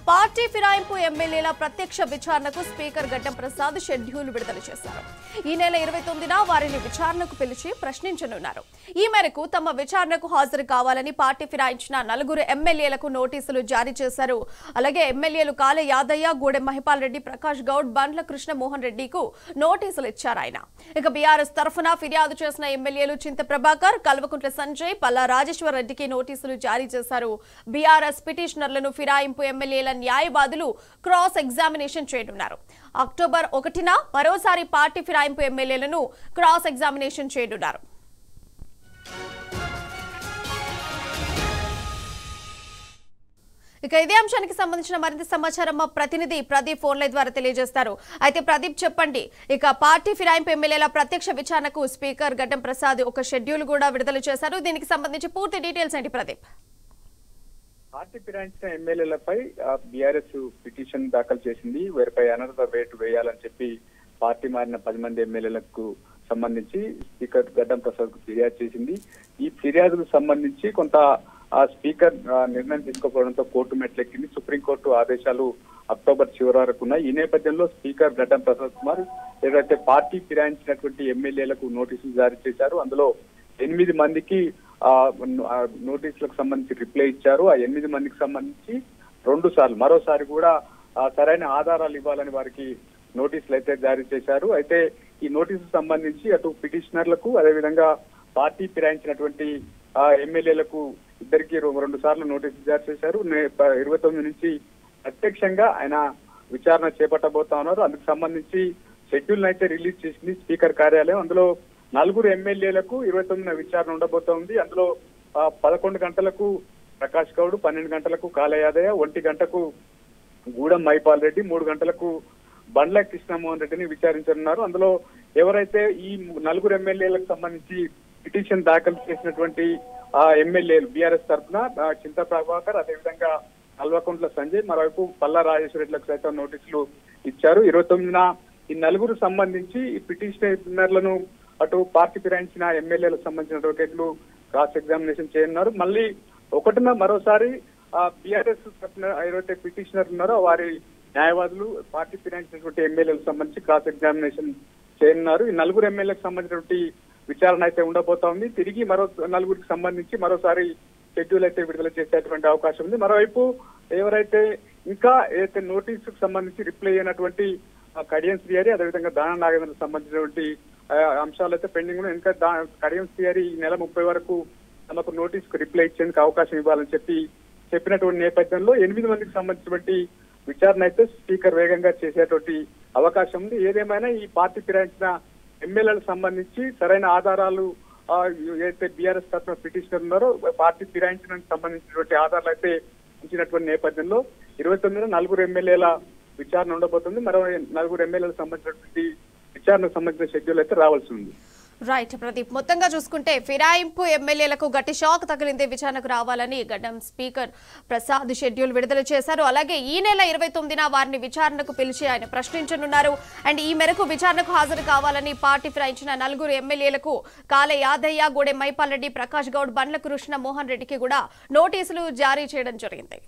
Party ఫిరాయింపు ఎమ్మెల్యేల ప్రత్యక్ష విచారణకు స్పీకర్ గడ్డం ప్రసాద్ షెడ్యూల్ విడుదల చేశారు. ఈ నెల 29న వారిని విచారణకు పిలిచి ప్రశ్నించనున్నారు. ఈ మేరకు తమ విచారణకు హాజరు కావాలని పార్టీ ఫిరాయించిన 4 ఎమ్మెల్యేలకు నోటీసులు జారీ చేశారు. అలాగే ఎమ్మెల్యేలు కాల యాదయ్య, గూడెం మహిపాల్ రెడ్డి, ప్రకాష్ గౌడ్, బండ్ల కృష్ణ మోహన్ రెడ్డికు నోటీసులు ఇచ్చారు ఆయన. ఇక బీఆర్ఎస్ తరఫున ఫిర్యాదు చేసిన ఎమ్మెల్యేలు చింత ప్రభాకర్, కల్వకుంట్ల సంజయ్, పల్లా రాజేశ్వర్ రెడ్డికి నోటీసులు జారీ చేశారు. బీఆర్ఎస్ పిటిషనర్లను ఫిరాయింపు ఎమ్మెల్యేల న్యాయవాదులు క్రాస్ ఎగ్జామినేషన్ చేయనున్నారు. అక్టోబర్ 1న మరోసారి పార్టీ ఫిరాయింపు ఎమ్మెల్యేలను క్రాస్ ఎగ్జామినేషన్ చేయనున్నారు. ఇక ఇదే అంశానికి సంబంధించిన మరింత సమాచారం మా ప్రతినిధి ప్రదీప్ ఫోన్ లైన్ ద్వారా తెలియజేస్తారు. అయితే ప్రదీప్ చెప్పండి, ఇక పార్టీ ఫిరాయింపు ఎమ్మెల్యేల ప్రత్యక్ష విచారణకు స్పీకర్ గడ్డం ప్రసాద్ ఒక షెడ్యూల్ కూడా విడుదల చేశారు. దీనికి సంబంధించి పూర్తి డీటెయిల్స్ ఏంటి ప్రదీప్? పార్టీ ఫిరాయించిన ఎమ్మెల్యేలపై బీఆర్ఎస్ పిటిషన్ దాఖలు చేసింది. వీరిపై అనర్హత వేటు వేయాలని చెప్పి పార్టీ మారిన 10 మంది ఎమ్మెల్యేలకు సంబంధించి స్పీకర్ గడ్డం ప్రసాద్ కు ఫిర్యాదు చేసింది. ఈ ఫిర్యాదుకు సంబంధించి కొంత స్పీకర్ నిర్ణయం తీసుకోవడంతో కోర్టు మెట్లెక్కింది. సుప్రీంకోర్టు ఆదేశాలు అక్టోబర్ చివరి వరకు ఉన్నాయి. ఈ నేపథ్యంలో స్పీకర్ గడ్డం ప్రసాద్ కుమార్ ఏదైతే పార్టీ ఫిరాయించినటువంటి ఎమ్మెల్యేలకు నోటీసులు జారీ చేశారు. అందులో 8 మందికి నోటీసులకు సంబంధించి రిప్లై ఇచ్చారు. ఆ 8 మందికి సంబంధించి 2 సార్లు మరోసారి కూడా సరైన ఆధారాలు ఇవ్వాలని వారికి నోటీసులు అయితే జారీ చేశారు. అయితే ఈ నోటీసు సంబంధించి అటు పిటిషనర్లకు అదేవిధంగా పార్టీ ఫిరాయించినటువంటి ఎమ్మెల్యేలకు ఇద్దరికి 2 సార్లు నోటీసులు జారీ చేశారు. 29 నుంచి ప్రత్యక్షంగా ఆయన విచారణ చేపట్టబోతా ఉన్నారు. అందుకు సంబంధించి షెడ్యూల్ అయితే రిలీజ్ చేసింది స్పీకర్ కార్యాలయం. అందులో 4 ఎమ్మెల్యేలకు 29న విచారణ ఉండబోతోంది. అందులో 11 గంటలకు ప్రకాష్ గౌడ్, 12 గంటలకు కాల యాదయ్య, 1 గంటకు గూడెం మహిపాల్ రెడ్డి, 3 గంటలకు బండ్ల కృష్ణమోహన్ రెడ్డిని విచారించనున్నారు. అందులో ఎవరైతే ఈ 4 ఎమ్మెల్యేలకు సంబంధించి పిటిషన్ దాఖలు చేసినటువంటి ఎమ్మెల్యేలు బీఆర్ఎస్ తరఫున చింత ప్రభాకర్, అదేవిధంగా కల్వకుంట్ల సంజయ్, మరోవైపు పల్లా రాజేశ్వర రెడ్డిలకు సైతం నోటీసులు ఇచ్చారు. 29న ఈ 4 సంబంధించి ఈ పిటిషనర్లను అటు పార్టీ ఫిరాయించిన ఎమ్మెల్యేలకు సంబంధించిన అడ్వకేట్లు క్రాస్ ఎగ్జామినేషన్ చేయనున్నారు. మళ్ళీ 1న మరోసారి బీఆర్ఎస్ తరఫున ఏవైతే పిటిషనర్ ఉన్నారో వారి న్యాయవాదులు పార్టీ ఫిరాయించినటువంటి ఎమ్మెల్యేలకు సంబంధించి క్రాస్ ఎగ్జామినేషన్ చేయనున్నారు. ఈ 4 ఎమ్మెల్యేలకు సంబంధించినటువంటి విచారణ అయితే ఉండబోతా ఉంది. తిరిగి మరో 4కి సంబంధించి మరోసారి షెడ్యూల్ అయితే విడుదల చేసేటువంటి అవకాశం ఉంది. మరోవైపు ఎవరైతే ఇంకా ఏదైతే నోటీసుకు సంబంధించి రిప్లై అయినటువంటి కడియం శ్రీహరి, అదేవిధంగా దానా నాగేంద్రకు సంబంధించినటువంటి అంశాలు అయితే పెండింగ్ ఉన్నాయి. ఇంకా కడియం శ్రీహరి ఈ నెల 30 వరకు తమకు నోటీసుకు రిప్లై ఇచ్చేందుకు అవకాశం ఇవ్వాలని చెప్పినటువంటి నేపథ్యంలో 8 మందికి సంబంధించినటువంటి విచారణ అయితే స్పీకర్ వేగంగా చేసేటువంటి అవకాశం ఉంది. ఏదేమైనా ఈ పార్టీ ఫిరాయించిన ఎమ్మెల్యేలకు సంబంధించి సరైన ఆధారాలు ఏదైతే బీఆర్ఎస్ తరఫున పిటిషనర్ ఉన్నారో పార్టీ ఫిరాయించడానికి సంబంధించినటువంటి ఆధారాలు అయితే ఇచ్చినటువంటి నేపథ్యంలో 29న 4 ఎమ్మెల్యేల విచారణ ఉండబోతుంది. మరో 4 ఎమ్మెల్యేలకు సంబంధించినటువంటి విచారణకు సంబంధించిన షెడ్యూల్ అయితే రావాల్సి ఉంది. రైట్ ప్రదీప్, మొత్తంగా చూసుకుంటే ఫిరాయింపు ఎమ్మెల్యేలకు గట్టి షాక్ తగిలిందే విచారణకు రావాలని గడ్డం స్పీకర్ ప్రసాద్ షెడ్యూల్ విడుదల చేశారు. అలాగే ఈ నెల 29న వారిని విచారణకు పిలిచి ఆయన ప్రశ్నించనున్నారు. అండ్ ఈ మేరకు విచారణకు హాజరు కావాలని పార్టీ ఫిరాయించిన 4 ఎమ్మెల్యేలకు కాల యాదయ్య, గూడెం మహిపాల్ రెడ్డి, ప్రకాష్ గౌడ్, బండ్ల కృష్ణ మోహన్ రెడ్డికి కూడా నోటీసులు జారీ చేయడం జరిగింది.